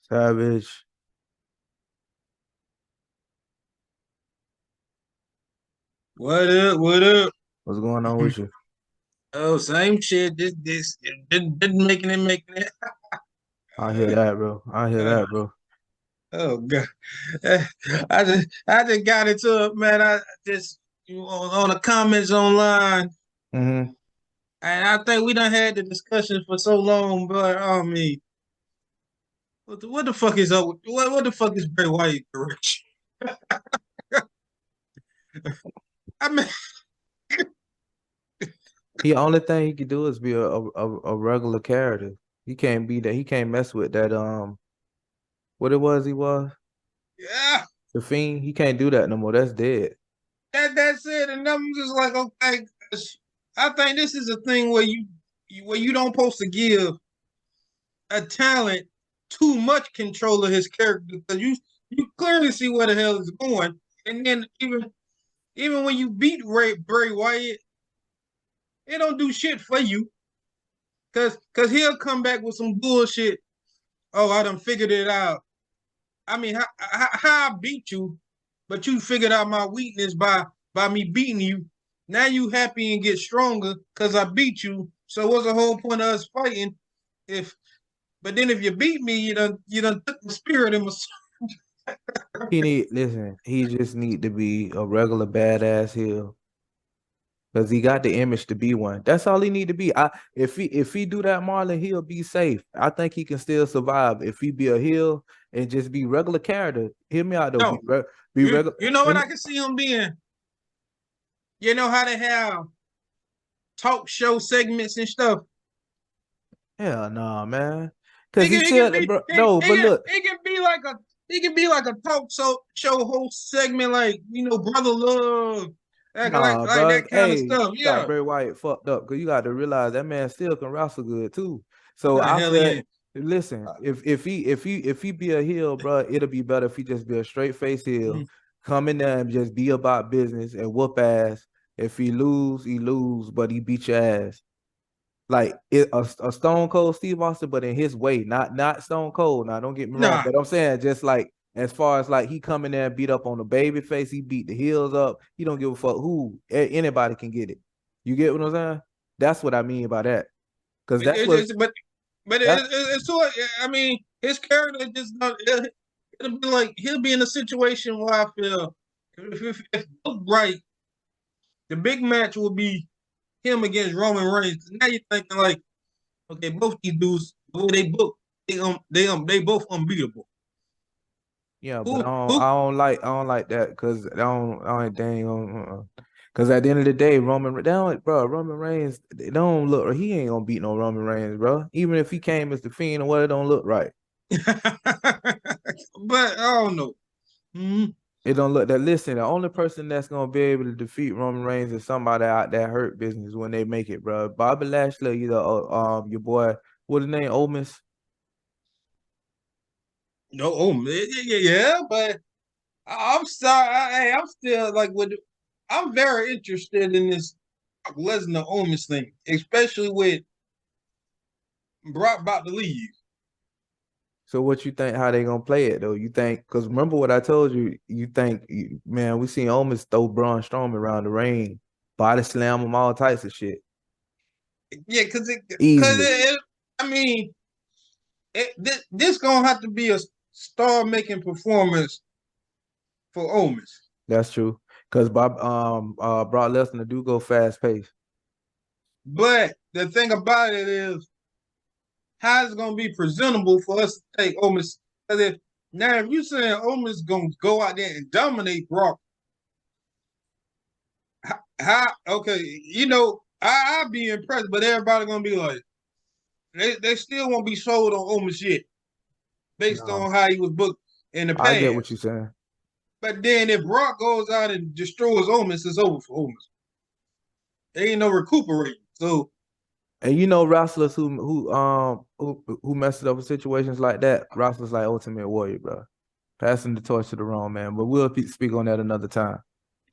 Savage. What up? What up? What's going on with you? Oh, same shit. This didn't making it. I hear that, bro. I hear Uh, that, bro. oh God, I just got into it, man. I just on the comments online, Mm-hmm. and I think we done had the discussion for so long, but I mean, what the fuck is up? What the fuck is Bray Wyatt direction? I mean, The only thing he could do is be a regular character. He can't be that. He can't mess with that. What it was he was yeah, the Fiend. He can't do that no more. That's dead. that's it. And I'm just like, okay, I think this is a thing where you don't supposed to give a talent too much control of his character because you clearly see where the hell it's going. And then even when you beat Bray Wyatt, it don't do shit for you because he'll come back with some bullshit. Oh, I done figured it out. I mean, how I beat you, but you figured out my weakness by me beating you. Now you happy and get stronger because I beat you. So what's the whole point of us fighting? If But then if you beat me, you done took the spirit in my Listen. He just need to be a regular badass heel because he got the image to be one. That's all he need to be. If he do that, Marlon, he'll be safe. I think he can still survive if he be a heel and just be regular character. Hear me out though. no. Be You regular. you know what I can see him being? You know how they have talk show segments and stuff. Hell no, man. Cause He he can he can said, be bro, he, no, he but can look, he can be like a he can be like a talk show host segment like Brother Love nah, like bro. that kind of Hey, stuff. you got Yeah. Bray Wyatt fucked up because you got to realize that man still can wrestle good too. So The I hell he feel, ain't. listen, if he be a heel, bro, it'll be better if he just be a straight face heel, Mhm. come in there and just be about business and whoop ass. If he lose, but he beat your ass. Like a Stone Cold Steve Austin, but in his way, not Stone Cold. Now, don't get me wrong, Nah. but I'm saying just like as far as like he come in there and beat up on the baby face, he beat the heels up. He don't give a fuck who anybody can get it. You get what I'm saying? That's what I mean by that. Because It, that's it, what it's but that. it's so I mean his character just not it'll be like he'll be in a situation where I feel if booked right, the big match will be him against Roman Reigns. Now you're thinking like, okay, both these dudes, the way they book, they both unbeatable. Yeah, but Who who I don't like that because I don't dang on. Because at the end of the day, Roman Reigns, they don't look. He ain't gonna beat no Roman Reigns, bro. Even if he came as the Fiend or what, it don't look right. but I don't know. Mhm. It don't look that. Listen, the only person that's gonna be able to defeat Roman Reigns is somebody out there hurt business when they make it, bro. Bobby Lashley, your boy, what his name, Omis. No, oh man, yeah, but I'm sorry. Hey, I'm still like I'm very interested in this Brock Lesnar Omis thing, especially with Brock about to leave. So what you think? How they gonna play it though? You think? Because remember what I told you. You think, man? We seen Omis throw Braun Strowman around the ring, body slam him, all types of shit, Yeah, because easily. I mean, this gonna have to be a star making performance for Omis. That's true. Because Brock Lesnar do go fast pace. But the thing about it is, how it's gonna be presentable for us to take Omis. Because if you saying Omis gonna go out there and dominate Brock, how okay, I'd be impressed, but everybody gonna be like, they still won't be sold on Omis yet, based No, on how he was booked in the I get what you're past. saying. But then if Brock goes out and destroys Omis, it's over for Omis. There ain't no recuperating. So And wrestlers who messed up in situations like that, wrestlers like Ultimate Warrior, bro. Passing the torch to the wrong man. But we'll speak on that another time.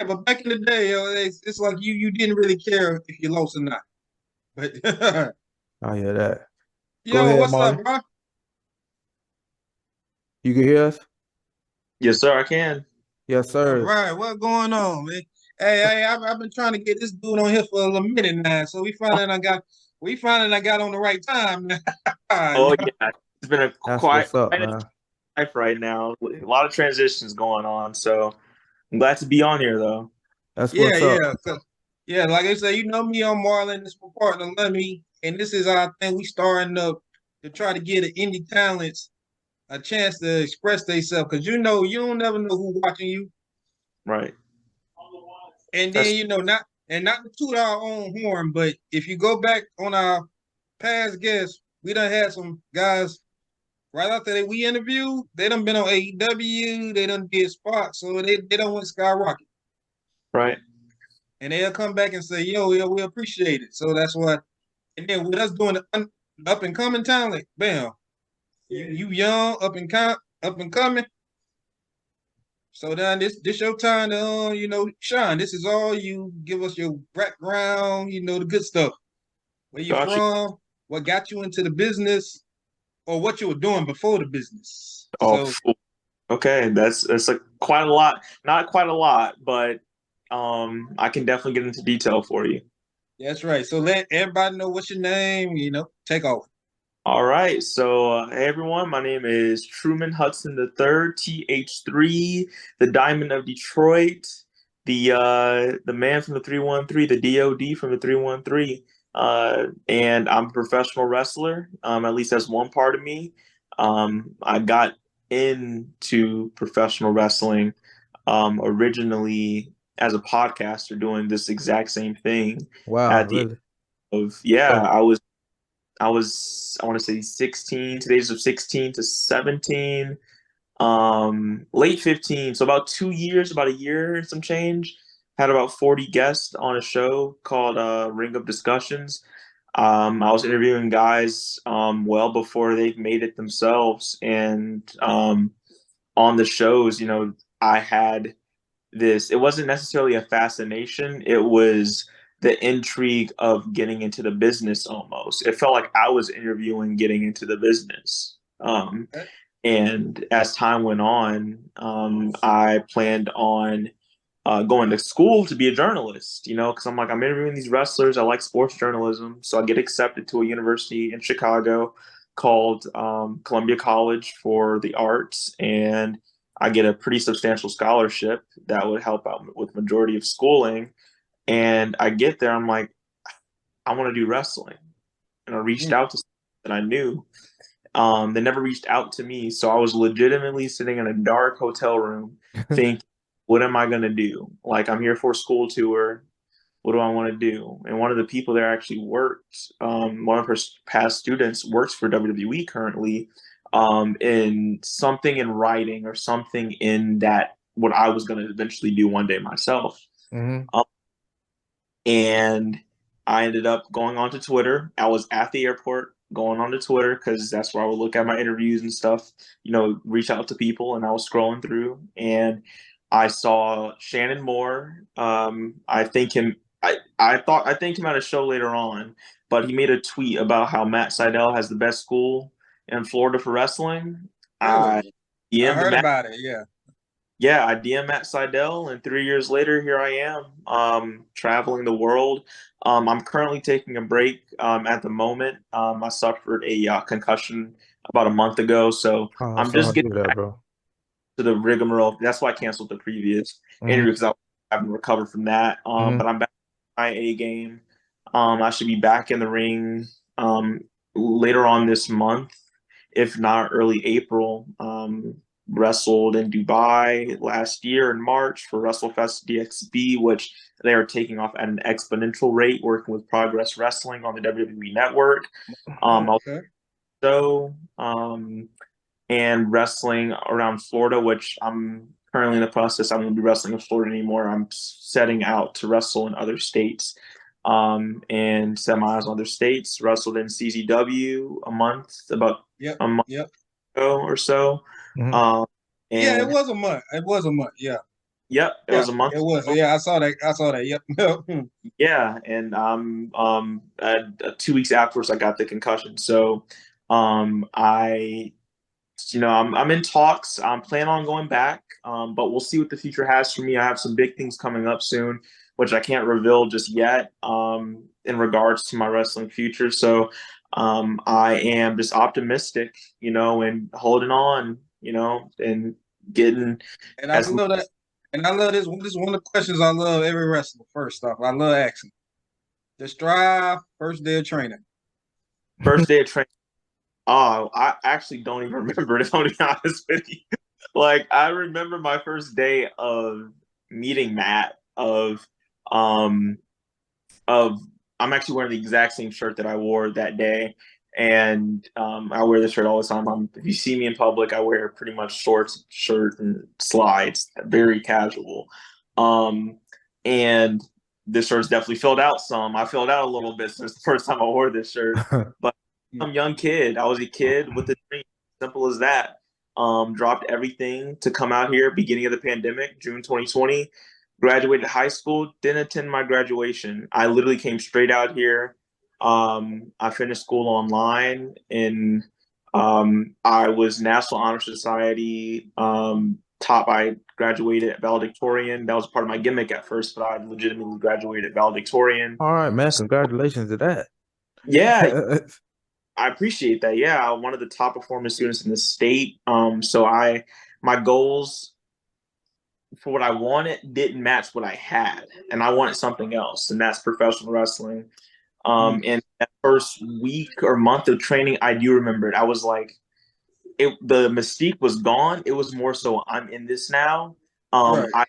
yeah, but back in the day, it's like you didn't really care if you lost or not. But I hear that. Go yo, ahead, what's up, Marlon. bro? You can hear us? Yes, sir, I can. Yes, All sir. right, what's going on, man? Hey, I've been trying to get this dude on here for a minute now, so we finally got on the right time now. Oh yeah, it's been a That's what's up, quite a man. life right now. A lot of transitions going on, so I'm glad to be on here though. That's Yeah, what's up. yeah, yeah. Like I say, you know me, I'm Marlon. This my partner, Lemmy, and this is our thing. We starting up to try to get the indie talents a chance to express themselves, because you don't never know who watching you. Right. And That's then not to toot our own horn, but if you go back on our past guests, we done had some guys right after that we interviewed. They done been on AEW, they done did spots, so they don't want skyrocket, right. and they'll come back and say, "Yo, yeah, we appreciate it." So that's what. And then with us doing the up and coming talent, bam, you young up and coming. So then this your time to shine. This is all you. Give us your background, the good stuff. Where you Got you. from? What got you into the business, or what you were doing before the business? Oh, So okay. That's like quite a lot. Not quite a lot, but I can definitely get into detail for you. that's right. So let everybody know what's your name. Take off. All right. So, hey everyone, my name is Truman Hudson III, TH3, the Diamond of Detroit, the man from the 313, the DOD from the 313. And I'm a professional wrestler. At least that's one part of me. I got into professional wrestling originally as a podcaster doing this exact same thing Wow, at the really? of yeah, So, I want to say 16, today's of 16 to 17, late 15. So about 2 years, about a year and some change. Had about 40 guests on a show called Ring of Discussions. I was interviewing guys well before they've made it themselves. And on the shows, I had it wasn't necessarily a fascination. It was the intrigue of getting into the business almost. It felt like I was interviewing getting into the business. And as time went on, I planned on going to school to be a journalist, because I'm like, I'm interviewing these wrestlers. I like sports journalism. So I get accepted to a university in Chicago called Columbia College for the Arts. And I get a pretty substantial scholarship that would help out with majority of schooling. And I get there, I'm like, I want to do wrestling. And I reached Mm. out to someone that I knew. They never reached out to me. So I was legitimately sitting in a dark hotel room thinking, what am I going to do? Like, I'm here for a school tour. What do I want to do? And one of the people there actually worked, one of her past students works for WWE currently, in something in writing or something in that, what I was going to eventually do one day myself. hmm Um, and I ended up going onto Twitter. I was at the airport going onto Twitter because that's where I would look at my interviews and stuff, reach out to people. And I was scrolling through and I saw Shannon Moore. I think him. I think him at a show later on, but he made a tweet about how Matt Seidel has the best school in Florida for wrestling. I Really? I DM'd heard Matt. about it. Yeah. Yeah, I DM Matt Seidel, and 3 years later, here I am, traveling the world. I'm currently taking a break at the moment. I suffered a concussion about a month ago, so oh, I'm just sorry to getting hear that, back bro. to the rigmarole. That's why I canceled the previous hmm interview because I haven't recovered from that. hmm But I'm back in my A game. I should be back in the ring um, later on this month, if not early April. Wrestled in Dubai last year in March for WrestleFest DXB, which they are taking off at an exponential rate, working with Progress Wrestling on the WWE Network. Okay. Also, and wrestling around Florida, which I'm currently in the process. I won't be wrestling in Florida anymore. I'm setting out to wrestle in other states, and semis in other states. Wrestled in CZW about Yep. a month Yep. ago or so. hmm Um, Yeah, it and was a month. It was a month. Yeah. yep, it Yeah. was a month It was. ago. Yeah, I saw that. I saw that. Yep. Yeah, and 2 weeks afterwards, I got the concussion. So, I you know, I'm in talks. I'm planning on going back, but we'll see what the future has for me. I have some big things coming up soon, which I can't reveal just yet, in regards to my wrestling future. So I am just optimistic, you know, and holding on, you know, and getting And I as love that. And I love this. This is one of the questions I love every wrestler. First off, I love asking. The Strive first day of training. first day of training. Oh, I actually don't even remember it, if I'm being honest with you. Like, I remember my first day of meeting Matt, um of I'm actually wearing the exact same shirt that I wore that day. And I wear this shirt all the time. If you see me in public, I wear pretty much shorts, shirt, and slides, very casual. And this shirt's definitely filled out some. I filled out a little bit since the first time I wore this shirt. But I'm a young kid. I was a kid with a dream. Simple as that. Dropped everything to come out here beginning of the pandemic, June 2020. Graduated high school, didn't attend my graduation. I literally came straight out here. I finished school online, and I was National Honor Society top. I graduated at Valedictorian. That was part of my gimmick at first, but I legitimately graduated Valedictorian. All right, man. Congratulations to that. Yeah, I appreciate that. Yeah, one of the top performing students in the state. So my goals for what I wanted didn't match what I had, and I wanted something else, and that's professional wrestling. And that first week or month of training, I do remember it. I was like, the mystique was gone. It was more so, I'm in this now. Right. I'm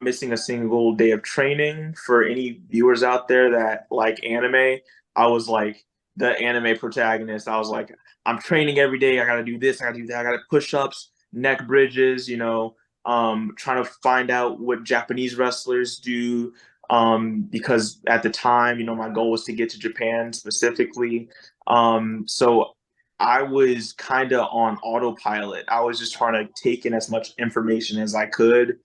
missing a single day of training. For any viewers out there that like anime, I was like the anime protagonist. I was like, I'm training every day. I got to do this. I got to do that. I got to push ups, neck bridges, you know, trying to find out what Japanese wrestlers do. Because at the time, you know, my goal was to get to Japan specifically. So I was kind of on autopilot. I was just trying to take in as much information as I could,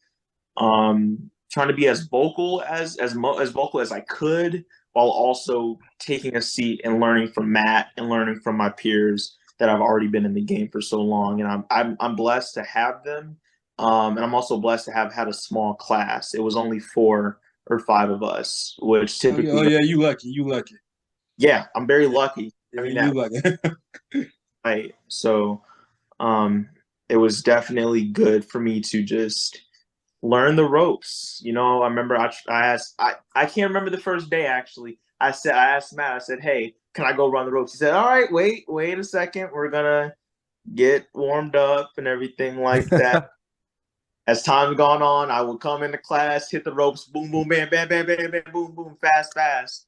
trying to be as vocal as vocal as I could, while also taking a seat and learning from Matt and learning from my peers that I've already been in the game for so long. And I'm blessed to have them, and I'm also blessed to have had a small class. It was only 4 or 5 of us, which typically. Oh yeah, you lucky. You lucky. Yeah, I'm very lucky. I mean, you lucky. right. So, it was definitely good for me to just learn the ropes. You know, I remember I asked, I can't remember the first day actually. I asked Matt, I said, hey, can I go run the ropes? He said, all right, wait a second. We're gonna get warmed up and everything like that. As time gone on, I would come into class, hit the ropes, boom, boom, bam, bam, bam, bam, bam, boom, boom, fast, fast.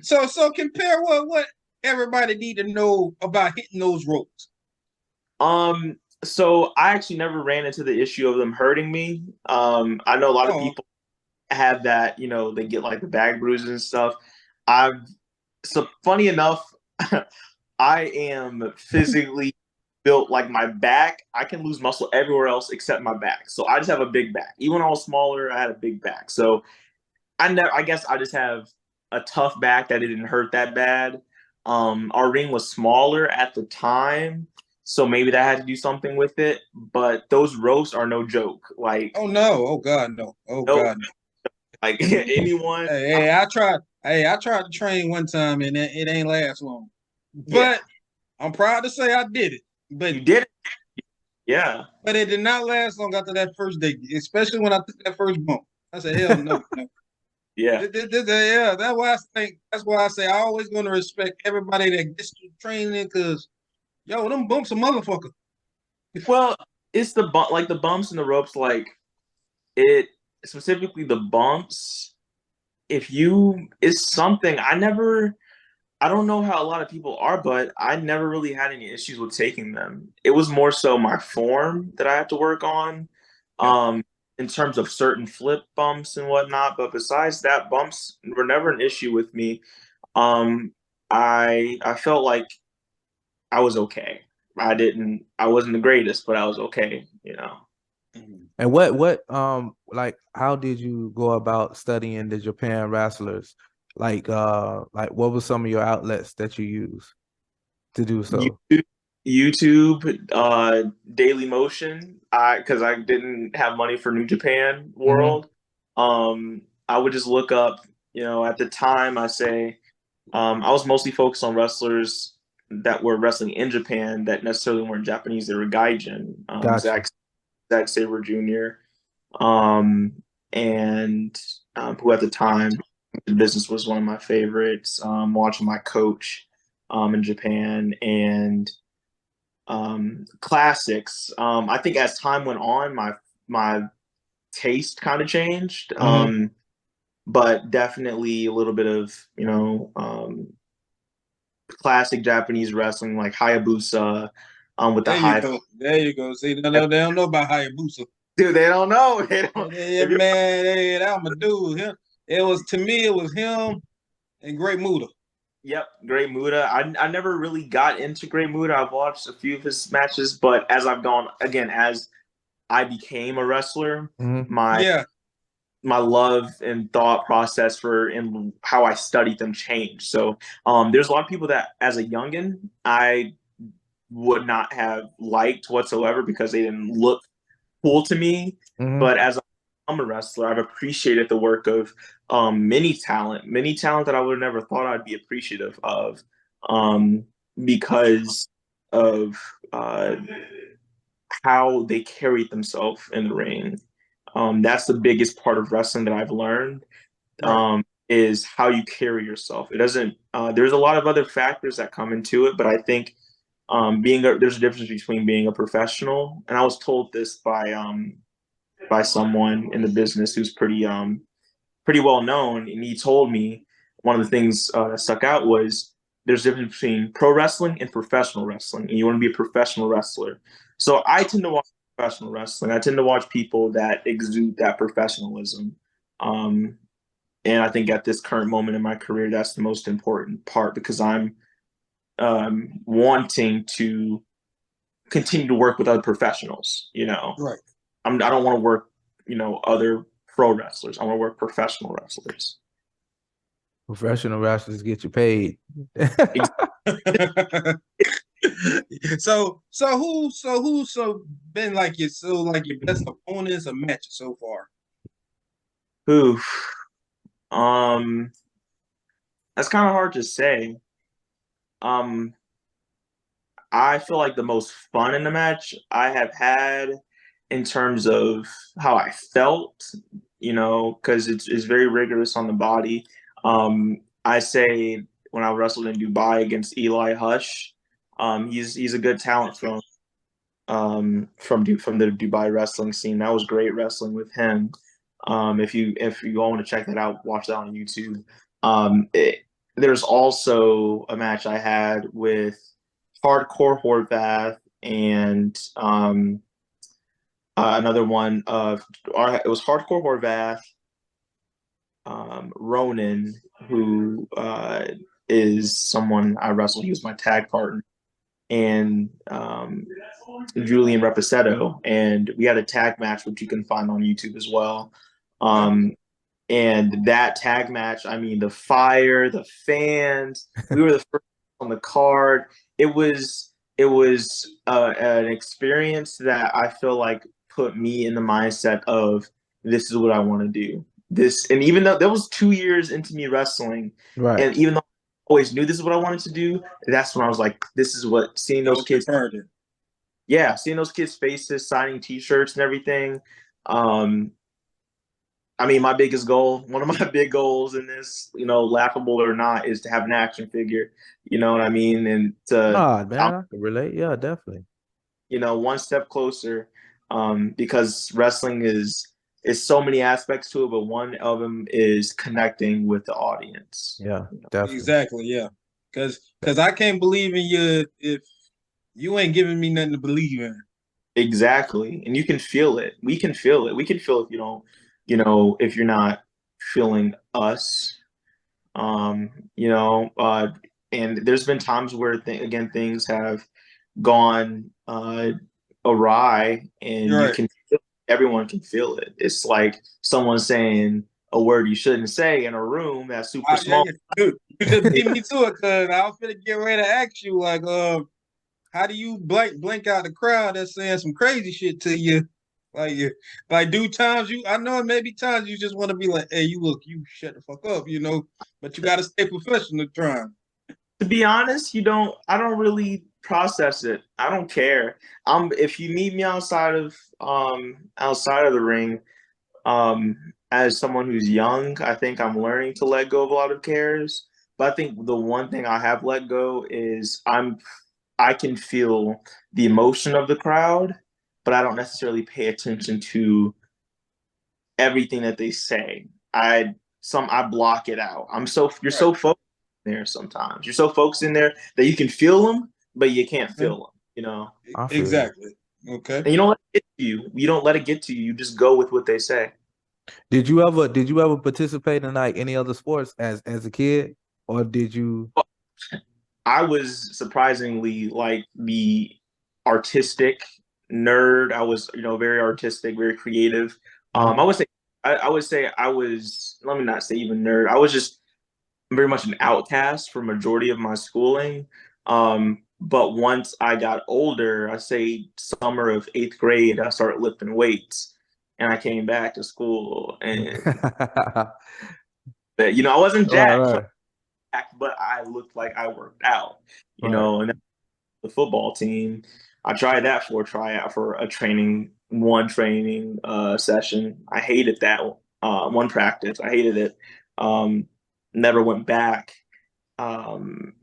So compare what everybody need to know about hitting those ropes. So I actually never ran into the issue of them hurting me. I know a lot of people have that, you know, they get like the back bruises and stuff. So funny enough, I am physically built like my back. I can lose muscle everywhere else except my back. So I just have a big back. Even when I was smaller, I had a big back. So I guess I just have a tough back that it didn't hurt that bad. Our ring was smaller at the time, so maybe that had to do something with it. But those ropes are no joke. Like, oh no, oh god, no, oh no. God, no. Like anyone. Hey, I tried to train one time and it ain't last long. But I'm proud to say I did it. But you did it. Yeah. But it did not last long after that first day, especially when I took that first bump. I said, hell no, no. Yeah. Yeah, that's why I say I always gonna respect everybody that gets to training, because them bumps a motherfucker. Well, it's the bumps and the ropes, like it specifically the bumps. It's something I don't know how a lot of people are, but I never really had any issues with taking them. It was more so my form that I had to work on, in terms of certain flip bumps and whatnot. But besides that, bumps were never an issue with me. I felt like I was okay. I wasn't the greatest, but I was okay, you know. And what like how did you go about studying the Japan wrestlers? Like what were some of your outlets that you use to do so? YouTube, Daily Motion, because I didn't have money for New Japan World. I would just look up, at the time I was mostly focused on wrestlers that were wrestling in Japan that necessarily weren't Japanese. They were Gaijin, Gotcha. Zack Sabre Jr., and who at the time the business was one of my favorites. Watching my coach in Japan and classics. I think as time went on, my taste kind of changed. But definitely a little bit of classic Japanese wrestling like Hayabusa with the There you high. go. There you go. See, they don't know about Hayabusa. Dude, they don't know. They don't. Yeah, man, that was my dude. To me, it was him and Great Muta. Yep, Great Muta. I never really got into Great Muta. I've watched a few of his matches, but as I've gone again, as I became a wrestler, my love and thought process and how I studied them changed. So there's a lot of people that as a youngin I would not have liked whatsoever because they didn't look cool to me. But as I'm a wrestler, I've appreciated the work of many talent that I would have never thought I'd be appreciative of because of how they carried themselves in the ring. That's the biggest part of wrestling that I've learned is how you carry yourself. It doesn't. There's a lot of other factors that come into it, but I think there's a difference between being a professional, and I was told this by someone in the business who's pretty well known, and he told me one of the things that stuck out was there's a difference between pro wrestling and professional wrestling, and you want to be a professional wrestler. So I tend to watch professional wrestling. I tend to watch people that exude that professionalism. And I think at this current moment in my career, that's the most important part because I'm wanting to continue to work with other professionals, Right. I don't want to work, other pro wrestlers. I want to work professional wrestlers. Professional wrestlers get you paid. So who's been like your best opponents or matches so far? Oof. That's kind of hard to say. I feel like the most fun in the match I have had in terms of how I felt, because it's very rigorous on the body. I say when I wrestled in Dubai against Eli Hush, he's a good talent from the Dubai wrestling scene. That was great wrestling with him. If you all want to check that out, watch that on YouTube. There's also a match I had with Hardcore Horvath and another one it was Hardcore Horvath, Ronan, who is someone I wrestled. He was my tag partner, and Julian Reposetto, and we had a tag match which you can find on YouTube as well. And that tag match, I mean, the fire, the fans, we were the first on the card. It was an experience that I feel like put me in the mindset of this is what I want to do. And even though that was 2 years into me wrestling, Right. and even though I always knew this is what I wanted to do, that's when I was like, this is what seeing those kids. Yeah, seeing those kids' faces, signing T-shirts and everything. I mean, my biggest goal, one of my big goals in this, laughable or not, is to have an action figure. You know what I mean? And man, I can relate. Yeah, definitely. One step closer, because wrestling is so many aspects to it, but one of them is connecting with the audience. Yeah, definitely. Exactly. Yeah, because I can't believe in you if you ain't giving me nothing to believe in. Exactly, and you can feel it. We can feel it. We can feel if you don't. If you're not feeling us, and there's been times where things have gone awry, and everyone can feel it. It's like someone saying a word you shouldn't say in a room that's super small. You just beat me to it because I was gonna get ready to ask you how do you blink out the crowd that's saying some crazy shit to you? Like do times I know it may be times you just want to be like, hey, you shut the fuck up, but you got to stay professional trying. To be honest, I don't really process it. I don't care. If you meet me outside of the ring, as someone who's young, I think I'm learning to let go of a lot of cares. But I think the one thing I have let go is I can feel the emotion of the crowd, but I don't necessarily pay attention to everything that they say. I block it out. You're so focused there sometimes. You're so focused in there that you can feel them, but you can't feel them. I feel Exactly. Okay. And you don't let it get to you. You don't let it get to you. You just go with what they say. Did you ever participate in like any other sports as a kid, or did you? I was surprisingly like the artistic nerd. I was, very artistic, very creative. I would say, I would say I was. Let me not say even nerd. I was just very much an outcast for majority of my schooling. But once I got older, I say summer of 8th grade, I started lifting weights, and I came back to school, and I wasn't Right, jacked, right, but I looked like I worked out, right. and the football team. I tried that for a tryout for one training session. I hated that one practice. I hated it. Never went back.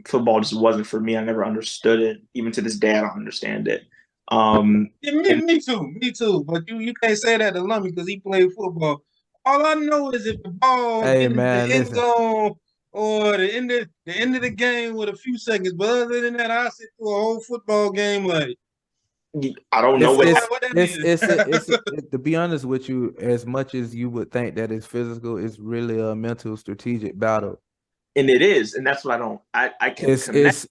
Football just wasn't for me. I never understood it. Even to this day, I don't understand it. Yeah, And me too. But you can't say that to Lummy because he played football. All I know is if the ball Hey hit the man, end listen. zone or the end of the game with a few seconds. But other than that, I sit through a whole football game like I don't know It's what it's what that it's is. it's a, it's a, to be honest with you, as much as you would think that it's physical, it's really a mental strategic battle. and it is, and that's what I can connect. It's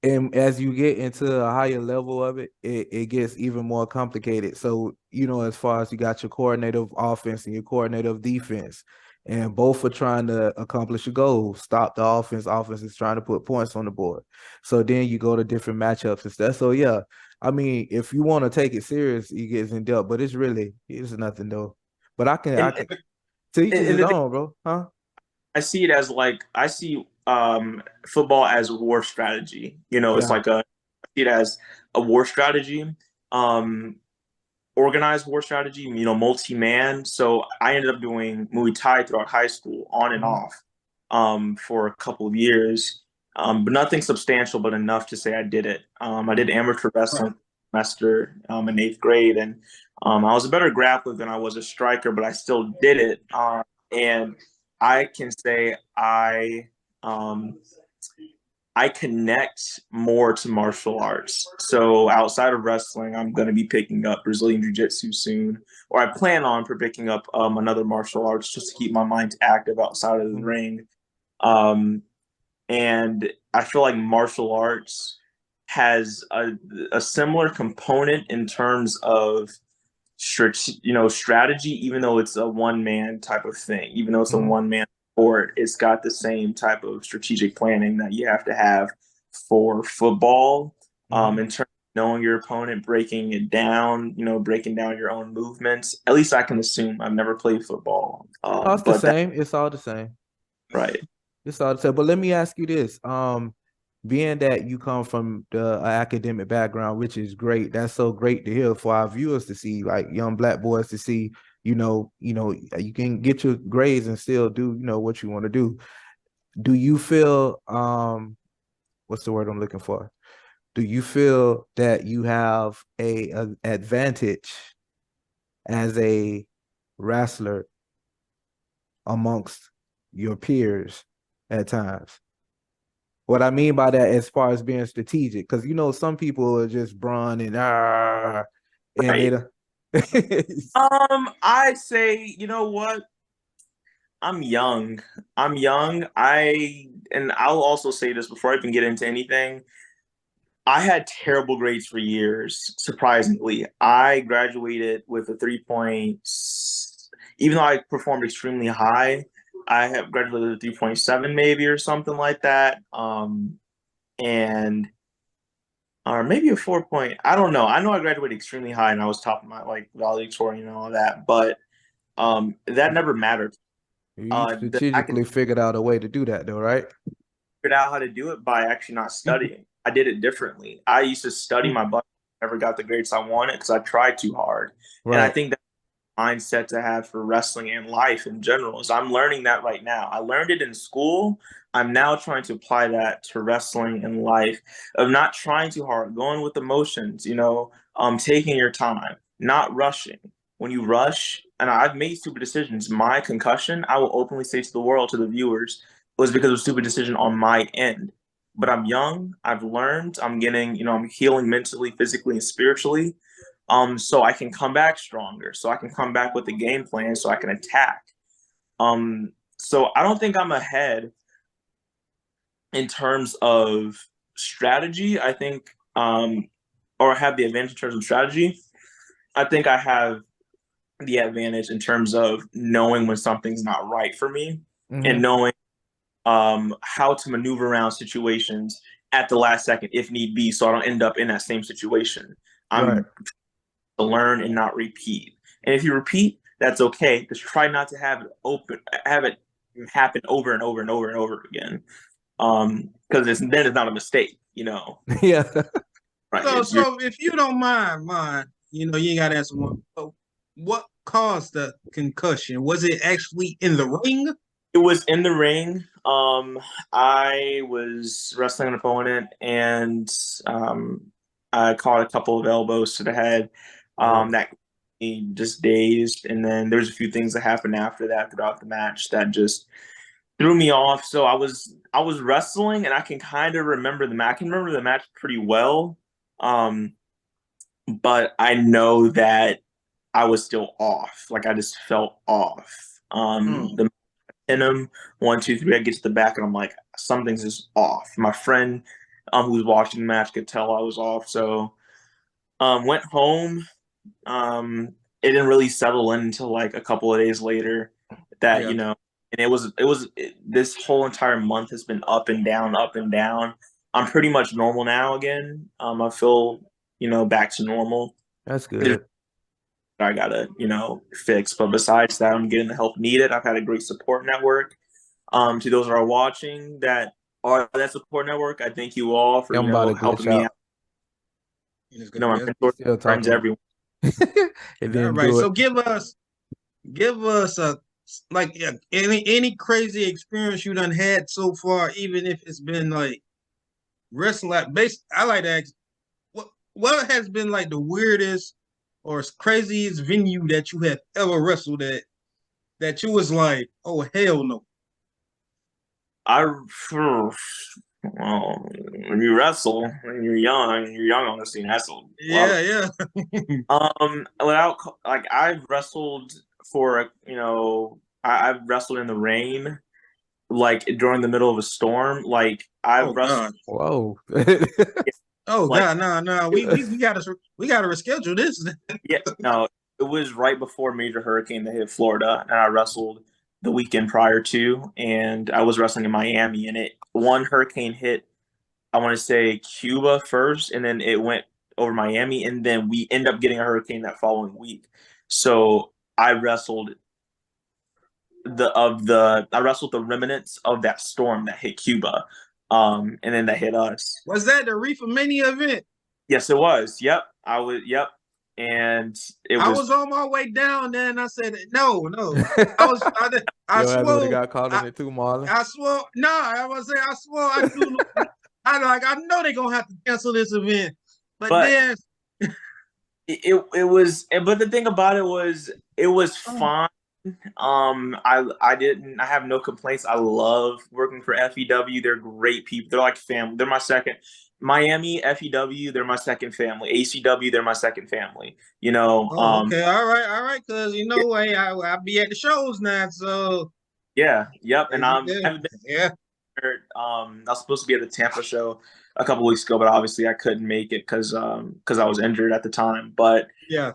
and as you get into a higher level of it gets even more complicated. So, as far as you got your coordinative offense and your coordinative defense, and both are trying to accomplish a goal, stop the offense. Offense is trying to put points on the board. So then you go to different matchups and stuff. So yeah, I mean, if you want to take it serious, it gets in depth, but it's nothing though. But I can teach And his the thing, own, bro. Huh? I see it as like I see football as war strategy. It's Yeah. like I see it as a war strategy. Um, Organized war strategy, multi-man. So I ended up doing Muay Thai throughout high school, on and Mhm. off, for a couple of years. But nothing substantial, but enough to say I did it. I did amateur Right. wrestling semester in 8th grade, and I was a better grappler than I was a striker, but I still did it. And I can say um, I connect more to martial arts. So outside of wrestling, I'm going to be picking up Brazilian Jiu-Jitsu soon, or I plan on for picking up another martial arts just to keep my mind active outside of the Mhm. ring. Um, and I feel like martial arts has a similar component in terms of strategy, even though it's a one man type of thing, even though it's a Mhm. one man sport, it's got the same type of strategic planning that you have to have for football, Mhm. in terms of knowing your opponent, breaking it down, breaking down your own movements. At least I can assume. I've never played football, Oh, it's the but that same. It's all the same. right. It's all the same. But let me ask you this. Being that you come from the academic background, which is great, that's so great to hear for our viewers to see, like young black boys to see, you can get your grades and still do, what you want to do. Do you feel what's the word I'm looking for? Do you feel that you have a advantage as a wrestler amongst your peers at times? What I mean by that, as far as being strategic, because some people are just brawn and they Right. don't. I say, you know what? I'm young. I'm young. And I'll also say this before I even get into anything. I had terrible grades for years, surprisingly. I graduated with a 3 point, even though I performed extremely high, I have graduated with a 3.7 maybe or something like that. And or maybe a 4 point. I don't know. I know I graduated extremely high and I was top of my like valedictorian and all that, but that never mattered. You I can strategically figured out a way to do that, though, right? figure out how to do it by actually not studying. I did it differently. I used to study my butt, never got the grades I wanted because I tried too hard. And I Right. think that's the mindset to have for wrestling and life in general is I'm learning that right now. I learned it in school. I'm now trying to apply that to wrestling and life of not trying too hard, going with emotions, taking your time, not rushing. When you rush, and I've made stupid decisions, my concussion, I will openly say to the world, to the viewers, was because of a stupid decision on my end. But I'm young, I've learned, I'm getting, I'm healing mentally, physically, and spiritually. So I can come back stronger, so I can come back with a game plan, so I can attack. So I don't think I'm ahead in terms of strategy. I think, or have the advantage in terms of strategy. I think I have the advantage in terms of knowing when something's not right for me and Mm-hmm. knowing how to maneuver around situations at the last second if need be, so I don't end up in that same situation. Right. I'm to learn and not repeat. And if you repeat, that's okay. Just try not to have it happen over and over and over and over again. Because then it's not a mistake, Yeah. Right? So if you don't mind, you ain't got to answer one. What caused the concussion? Was it actually in the ring? It was in the ring. I was wrestling an opponent, and I caught a couple of elbows to the head. Oh, That he just dazed, and then there's a few things that happened after that throughout the match that just threw me off. So I was wrestling, and I can kind of remember the match. I can remember the match pretty well, um, but I know that I was still off. Like I just felt off. The in him. 1, 2, 3. I get to the back and I'm like, something's just off. My friend who was watching the match could tell I was off. So went home. It didn't really settle in until like a couple of days later that, Yeah. and this whole entire month has been up and down, up and down. I'm pretty much normal now again. I feel, back to normal. that's good. I gotta, fix. But besides that, I'm getting the help needed. I've had a great support network. To those that are watching that are that support network, I thank you all for, I'm about to helping glitch me out. out. My mentors, Still friends, talking. everyone. It All didn't right. do So it. give us a like any crazy experience you done had so far, even if it's been like wrestling. Like base, I like to ask what has been like the weirdest or craziest venue that you have ever wrestled at that you was like, oh hell no. I well, when you wrestle, when you're young on the scene. Wrestle a lot of Yeah, yeah. without like I've wrestled for I've wrestled in the rain, like during the middle of a storm. Like I've Oh wrestled God. Whoa. Oh like God, no. We gotta reschedule this. yeah, no, it was right before major hurricane that hit Florida, and I wrestled the weekend prior to, and I was wrestling in Miami, and one hurricane hit. I want to say Cuba first, and then it went over Miami, and then we end up getting a hurricane that following week. So I wrestled I wrestled the remnants of that storm that hit Cuba, and then that hit us. Was that the Reefer Mania event? Yes, it was. Yep, I was. Yep, and it I was was on my way down there, and I said, no. I was, I Your ass would have swore, got caught in it too, Marlon. I swore, no, I was saying, I swore, I knew, I know they're gonna have to cancel this event, but but then, it was, but the thing about it was oh, fine. I have no complaints. I love working for FEW. They're great people. They're like family. They're my second. Miami FEW, they're my second family. ACW, they're my second family. okay, all right, because hey, I be at the shows now, so Yeah, yep. And I yeah, haven't been yeah. there. I was supposed to be at the Tampa show a couple weeks ago, but obviously I couldn't make it because I was injured at the time. But Yeah.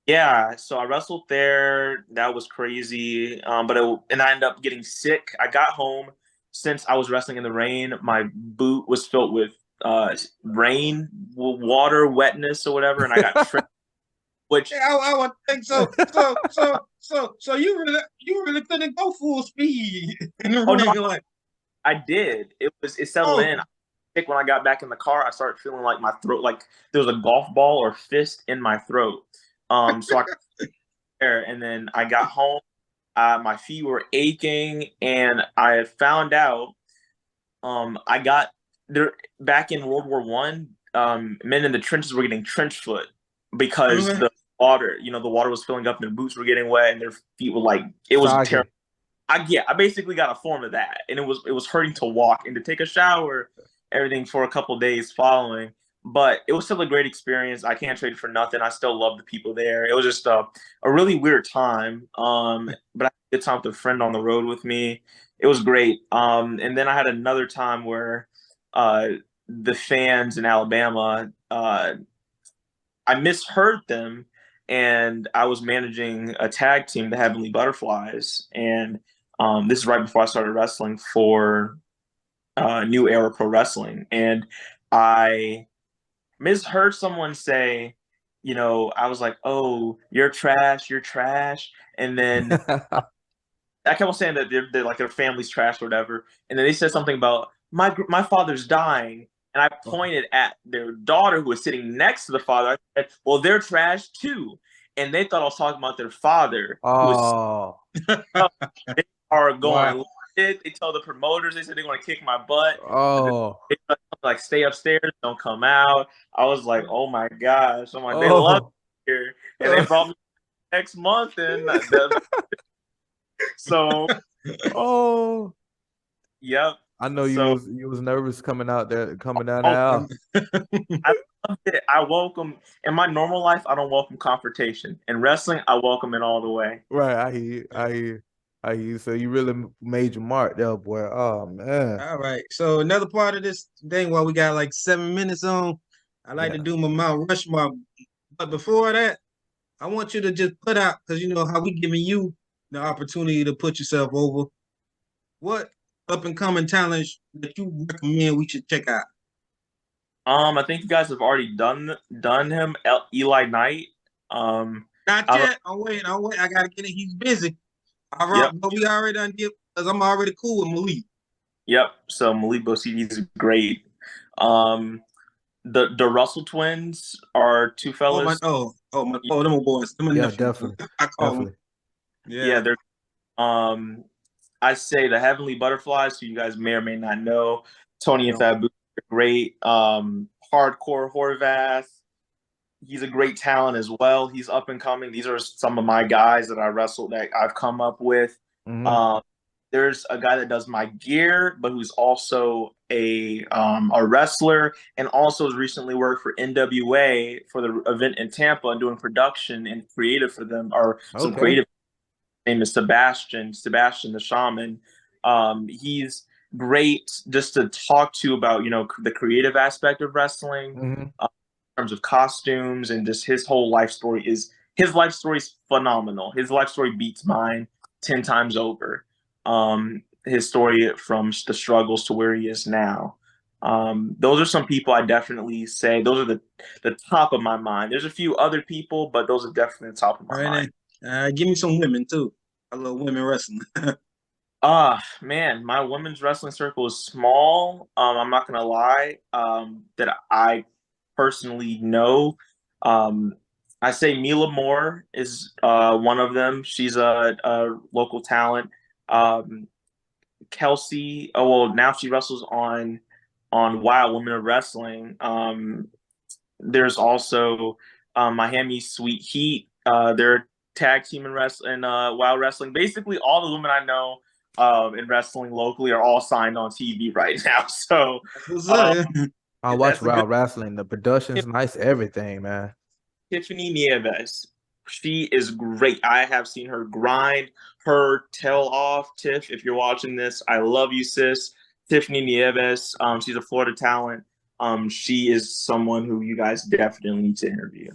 yeah, so I wrestled there. That was crazy. And I ended up getting sick. I got home since I was wrestling in the rain. My boot was filled with rain, water, wetness, or whatever, and I got tripped. Which I would think so. So you really couldn't go full speed in the no, ring, like. I did. It settled in. When I got back in the car, I started feeling like my throat, like there was a golf ball or fist in my throat. So I there, and then I got home. My feet were aching, and I had found out. I got there back in World War One. Men in the trenches were getting trench foot because the water, the water was filling up, and their boots were getting wet, and their feet were like it was terrible. I basically got a form of that, and it was hurting to walk and to take a shower, everything for a couple days following. But it was still a great experience. I can't trade it for nothing. I still love the people there. It was just a really weird time. But I had a good time with a friend on the road with me. It was great. And then I had another time where the fans in Alabama, I misheard them, and I was managing a tag team, the Heavenly Butterflies, and this is right before I started wrestling for New Era Pro Wrestling, and I misheard someone say, I was like, "Oh, you're trash, and then I kept on saying that they're like their family's trash or whatever, and then they said something about my father's dying, and I pointed at their daughter who was sitting next to the father. I said, "Well, they're trash too," and they thought I was talking about their father. Oh, They are going. Wow. They tell the promoters. They said they're going to kick my butt. oh, Like stay upstairs, don't come out. I was like, oh my gosh! I'm like, they love oh, me here, and they brought me next month, and so oh. yep. I know So you was nervous coming out there, coming down the I aisle. loved it. I welcome in my normal life. I don't welcome confrontation. In wrestling, I welcome it all the way. Right, I hear you. I hear you. I hear you. So you really made your mark there, boy. Oh man. All right. So another part of this thing, while we got like 7 minutes on, I like to Yeah. do my Mount Rushmore. But before that, I want you to just put out, because you know how we giving you the opportunity to put yourself over. What up and coming talents that you recommend we should check out? I think you guys have already done him, Eli Knight. Not I, yet. I'm waiting. I gotta get it. He's busy. All right, yep, but we already done did, because I'm already cool with Malik. yep. So Malik Bosidi is great. Um, the Russell twins are two Oh my fellas. them boys, them Yeah, nephews. definitely. I call them. Definitely. Yeah, Yeah. they're I say the Heavenly Butterflies, who you guys may or may not know. Tony and Fabu are great. Hardcore Horvath, he's a great talent as well. He's up and coming. These are some of my guys that I wrestled that I've come up with. Mm-hmm. There's a guy that does my gear, but who's also a wrestler, and also has recently worked for NWA for the event in Tampa and doing production and creative for them, or some Okay. creative. Name is Sebastian the Shaman. He's great just to talk to about the creative aspect of wrestling, Mm-hmm. in terms of costumes, and just his whole life story is phenomenal. His life story beats mine 10 times over. His story from the struggles to where he is now. Those are some people I definitely say those are the top of my mind. There's a few other people, but those are definitely the top of my All right, mind. give me some women too. I love women wrestling. Man, my women's wrestling circle is small. I'm not gonna lie. That I personally know. Um, I say Mila Moore is one of them. She's a local talent. Um, Kelsey, oh well, now she wrestles on Wild Women of Wrestling. There's also Miami Sweet Heat. They're tag team in wrestling, Wild Wrestling. Basically, all the women I know in wrestling locally are all signed on TV right now. So What's up? I watch that's a good Wild Wrestling. The production's nice, everything, man. Tiffany Nieves. She is great. I have seen her grind her tail off. Tiff, if you're watching this, I love you, sis. Tiffany Nieves. She's a Florida talent. She is someone who you guys definitely need to interview.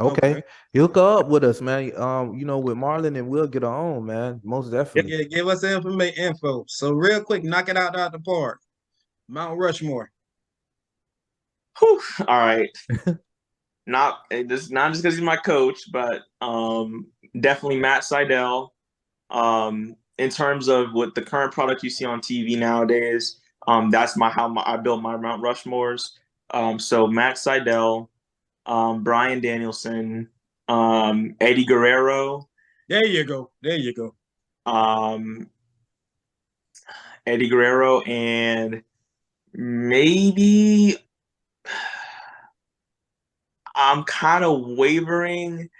Okay. Hook up with us, man. With Marlon, and we'll get her on, man. Most definitely. Yeah, give us the info. So real quick, knock it out the park. Mount Rushmore. Whew, all right. Not just because he's my coach, but definitely Matt Seidel. In terms of what the current product you see on TV nowadays, that's how I built my Mount Rushmores. So Matt Seidel, Brian Danielson, Eddie Guerrero. There you go. There you go. Um, Eddie Guerrero, and maybe I'm kind of wavering.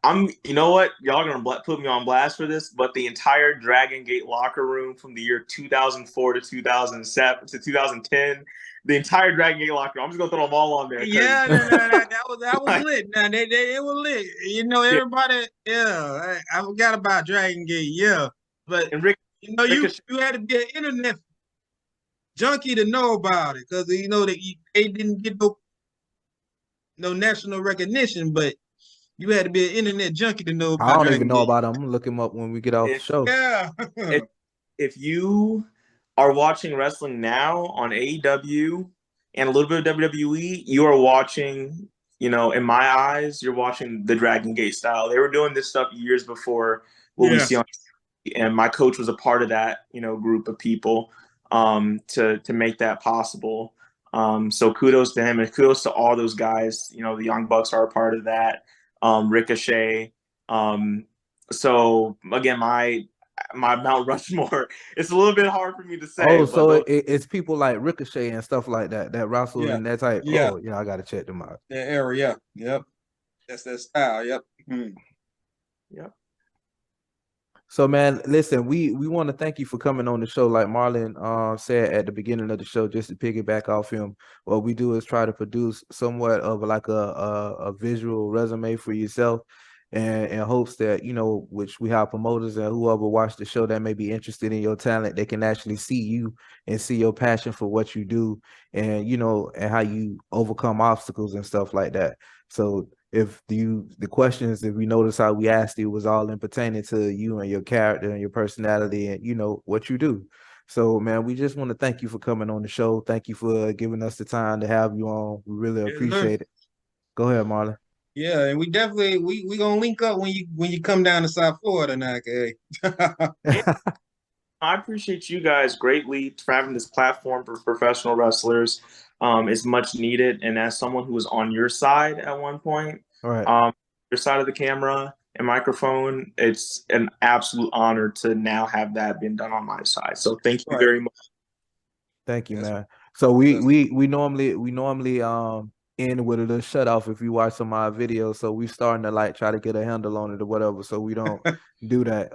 I'm, you know what? Y'all are gonna put me on blast for this, but the entire Dragon Gate locker room from the year 2004 to 2007 to 2010, the entire Dragon Gate locker room. I'm just gonna throw them all on there. Yeah, that was lit. Now it was lit. You know, Yeah. everybody. Yeah, I forgot about Dragon Gate. Yeah, but And Rick, you know, you had to be an internet junkie to know about it because you know that they didn't get no national recognition, but you had to be an internet junkie to know I about don't even Dragon know Gate. about him. I'm gonna look him up when we get off the show. Yeah. if you are watching wrestling now on AEW and a little bit of WWE, you are watching, you know, in my eyes, you're watching the Dragon Gate style. They were doing this stuff years before what we see on TV, and my coach was a part of that, you know, group of people to make that possible. So kudos to him and kudos to all those guys. You know, the Young Bucks are a part of that. Ricochet. So again, my Mount Rushmore. It's a little bit hard for me to say. Oh, but so it's people like Ricochet and stuff like that wrestle Yeah. and that type. Yeah. Oh, yeah, I gotta check them out. That era, yeah. Yep. That's that style. Yep. Yep. So man, listen, we want to thank you for coming on the show. Like Marlon said at the beginning of the show, just to piggyback off him, what we do is try to produce somewhat of like a visual resume for yourself, and in hopes that, you know, which we have promoters and whoever watch the show that may be interested in your talent, they can actually see you and see your passion for what you do, and you know, and how you overcome obstacles and stuff like that. So if the questions, if we notice how we asked you, was all in pertaining to you and your character and your personality and, you know, what you do. So man, we just want to thank you for coming on the show. Thank you for giving us the time to have you on. We really appreciate it. Go ahead, Marlon. Yeah, and we definitely we gonna link up when you come down to South Florida now, okay? I appreciate you guys greatly for having this platform for professional wrestlers. It's much needed, and as someone who was on your side at one point, All right. your side of the camera and microphone, it's an absolute honor to now have that been done on my side. So thank you very much. Thank you, man. So we normally end with a little shut off if you watch some of our videos. So we starting to like try to get a handle on it or whatever. So we don't do that.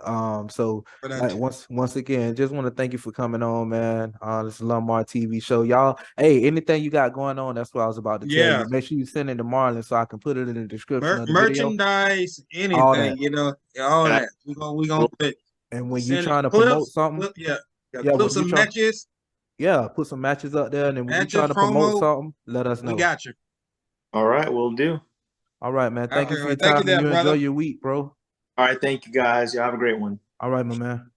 So like once again, just want to thank you for coming on, man. This is Lumbar TV show. Y'all, hey, anything you got going on, that's what I was about to tell you. Make sure you send it to Marlon so I can put it in the description of the merchandise, video. All anything, that. you know, all that. We gonna put. And when you're trying to promote something, clips of matches. Yeah, put some matches up there, and then when you try to promote something, let us know. We got you. All right, we'll do. All right, man. Thank you for your time. You enjoy your week, bro. All right, thank you guys. You have a great one. All right, my man.